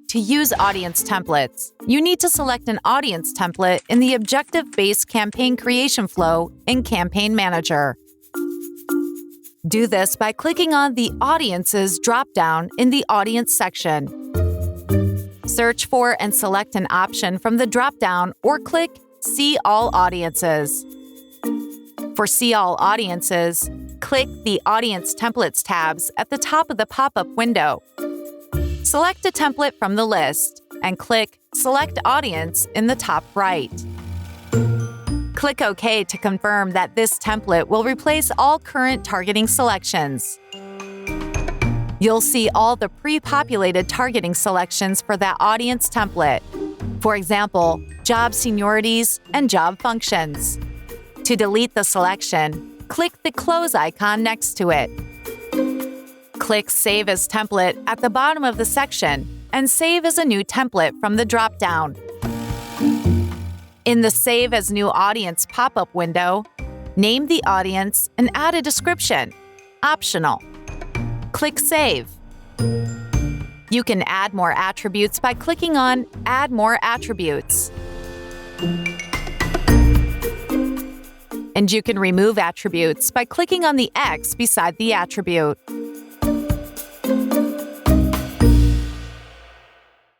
To use audience templates, you need to select an audience template in the objective-based campaign creation flow in Campaign Manager. Do this by clicking on the Audiences drop-down in the Audience section. Search for and select an option from the drop-down or click See All Audiences. For See All Audiences, click the Audience Templates tabs at the top of the pop-up window. Select a template from the list and click Select Audience in the top right. Click OK to confirm that this template will replace all current targeting selections. You'll see all the pre-populated targeting selections for that audience template. For example, job seniorities and job functions. To delete the selection, click the close icon next to it. Click Save as Template at the bottom of the section and save as a new template from the drop-down. In the Save as New Audience pop-up window, name the audience and add a description. Optional. Click Save. You can add more attributes by clicking on Add More Attributes. And you can remove attributes by clicking on the X beside the attribute.